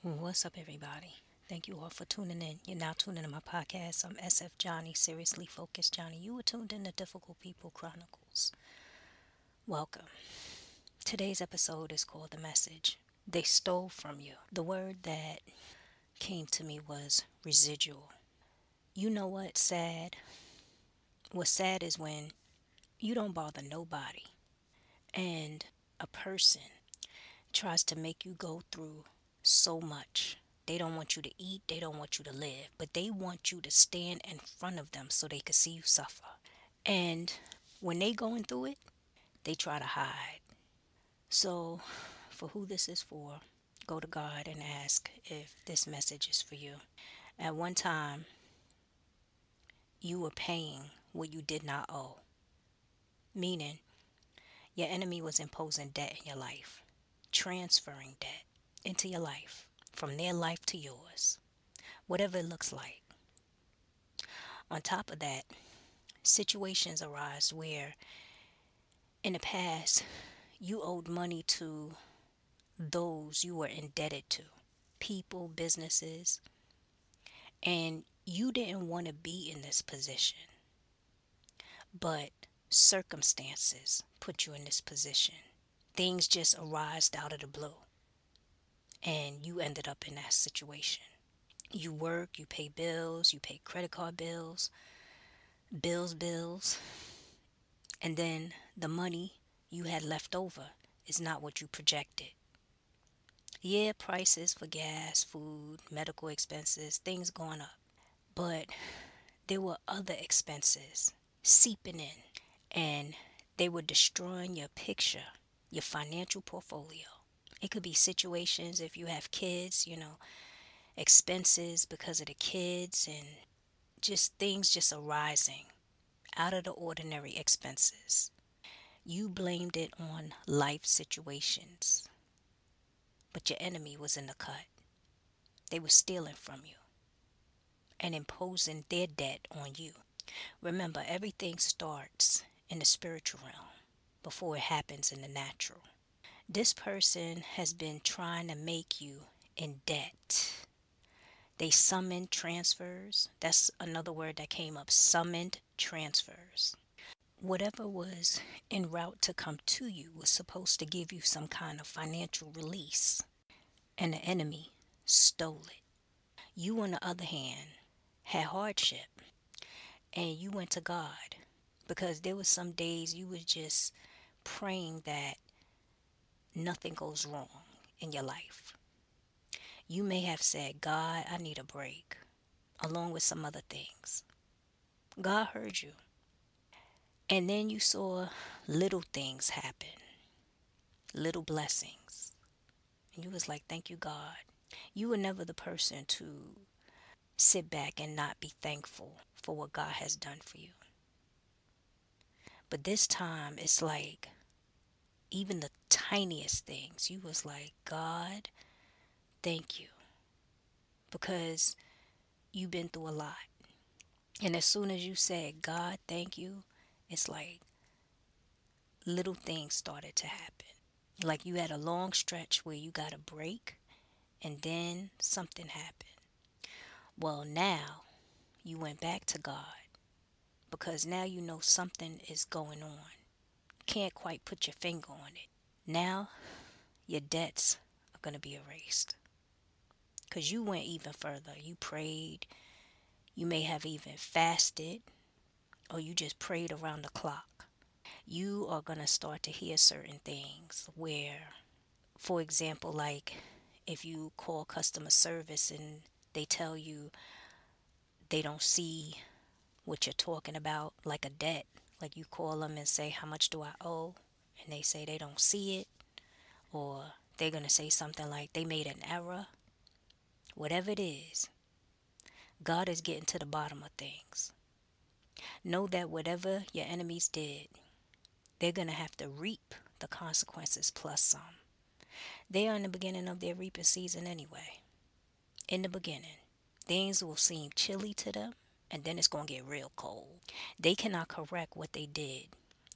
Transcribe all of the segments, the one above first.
What's up, everybody? Thank you all for tuning in. You're now tuning in my podcast. I'm SF Johnny, Seriously Focused Johnny. You were tuned in to Difficult People Chronicles. Welcome. Today's episode is called The Message. They stole from you. The word that came to me was residual. You know what's sad? What's sad is when you don't bother nobody and a person tries to make you go through so much. They don't want you to eat, they don't want you to live, but they want you to stand in front of them so they can see you suffer. And when they going through it, they try to hide. So, for who this is for, go to God and ask if this message is for you. At one time, you were paying what you did not owe, meaning your enemy was imposing debt in your life, transferring debt into your life, from their life to yours, whatever it looks like. On top of that, situations arise where in the past you owed money to those you were indebted to, people, businesses, and you didn't want to be in this position, but circumstances put you in this position. Things just arose out of the blue, and you ended up in that situation. You work, you pay bills, you pay credit card bills, bills, and then the money you had left over is not what you projected. Yeah, prices for gas, food, medical expenses, things going up. But there were other expenses seeping in, and they were destroying your picture, your financial portfolio. It could be situations if you have kids, expenses because of the kids, and just things just arising out of the ordinary expenses. You blamed it on life situations, but your enemy was in the cut. They were stealing from you and imposing their debt on you. Remember, everything starts in the spiritual realm before it happens in the natural. This person has been trying to make you in debt. They summoned transfers. That's another word that came up, summoned transfers. Whatever was en route to come to you was supposed to give you some kind of financial release, and the enemy stole it. You, on the other hand, had hardship, and you went to God because there was some days you was just praying that nothing goes wrong in your life. You may have said, God, I need a break, along with some other things. God heard you. And then you saw little things happen, little blessings. And you was like, thank you, God. You were never the person to sit back and not be thankful for what God has done for you. But this time it's like even the tiniest things, you was like, God, thank you. Because you've been through a lot. And as soon as you said, God, thank you, it's like little things started to happen. Like you had a long stretch where you got a break and then something happened. Well, now you went back to God because now you know something is going on. Can't quite put your finger on it. Now your debts are going to be erased because you went even further. You prayed, you may have even fasted, or you just prayed around the clock. You are going to start to hear certain things where, for example, like if you call customer service and they tell you they don't see what you're talking about, like a debt, like you call them and say, how much do I owe? And they say they don't see it, or they're going to say something like they made an error. Whatever it is, God is getting to the bottom of things. Know that whatever your enemies did, they're going to have to reap the consequences plus some. They are in the beginning of their reaping season anyway. In the beginning, things will seem chilly to them, and then it's going to get real cold. They cannot correct what they did,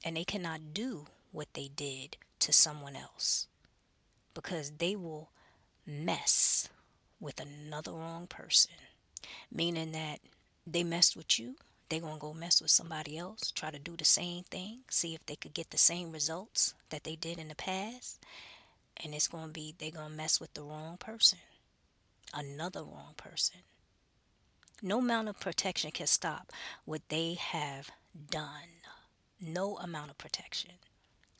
and they cannot do what they did to someone else because they will mess. with another wrong person, meaning that they messed with you, they gonna go mess with somebody else, try to do the same thing, see if they could get the same results that they did in the past, and it's gonna be they gonna mess with the wrong person, another wrong person. No amount of protection can stop what they have done. No amount of protection.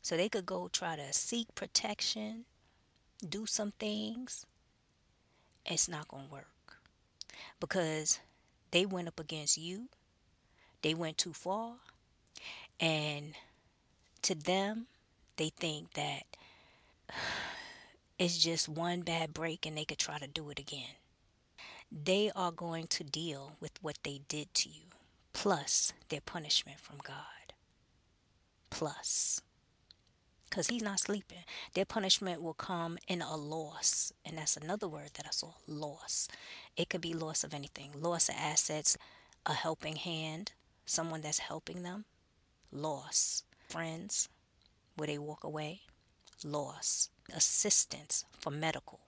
So they could go try to seek protection, do some things. It's not gonna work because they went up against you. They went too far, and to them, they think that it's just one bad break and they could try to do it again. They are going to deal with what they did to you, plus their punishment from God. Plus, because He's not sleeping. Their punishment will come in a loss. And that's another word that I saw, loss. It could be loss of anything, loss of assets, a helping hand, someone that's helping them, loss. Friends, where they walk away, loss. Assistance for medical.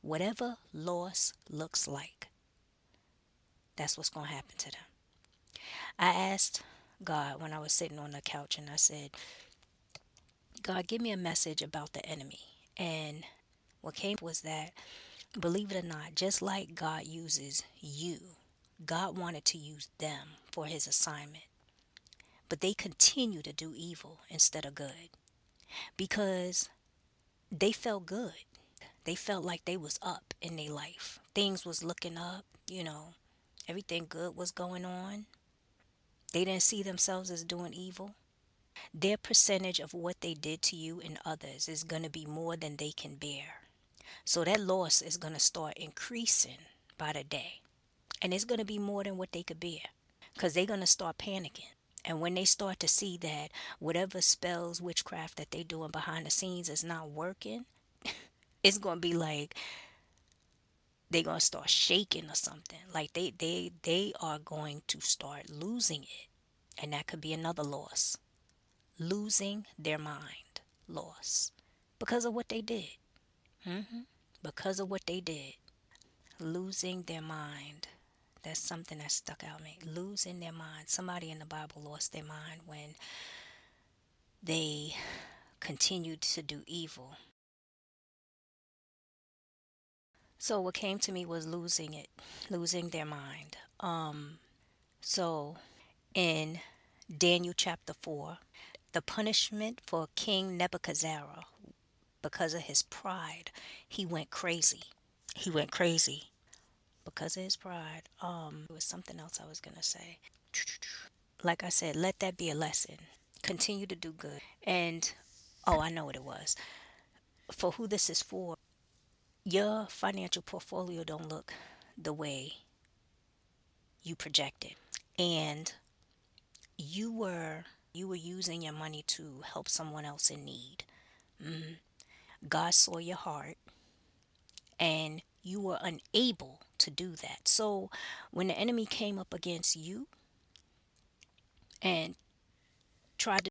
Whatever loss looks like, that's what's going to happen to them. I asked God when I was sitting on the couch and I said, God, give me a message about the enemy. And what came was that, believe it or not, just like God uses you, God wanted to use them for His assignment. But they continue to do evil instead of good because they felt good. They felt like they was up in their life. Things was looking up, everything good was going on. They didn't see themselves as doing evil. Their percentage of what they did to you and others is going to be more than they can bear. So that loss is going to start increasing by the day. And it's going to be more than what they could bear because they're going to start panicking. And when they start to see that whatever spells, witchcraft that they're doing behind the scenes is not working, it's going to be like they're going to start shaking or something. Like they are going to start losing it. And that could be another loss. Losing their mind. Loss. Because of what they did. Because of what they did. Losing their mind. That's something that stuck out me. Losing their mind. Somebody in the Bible lost their mind when they continued to do evil. So what came to me was losing it, losing their mind. So in Daniel chapter 4, the punishment for King Nebuchadnezzar because of his pride, he went crazy. He went crazy because of his pride. There was something else I was gonna say. Like I said, let that be a lesson. Continue to do good. And oh, I know what it was. For who this is for, your financial portfolio don't look the way you projected. And you were using your money to help someone else in need. God saw your heart and you were unable to do that. So when the enemy came up against you and tried to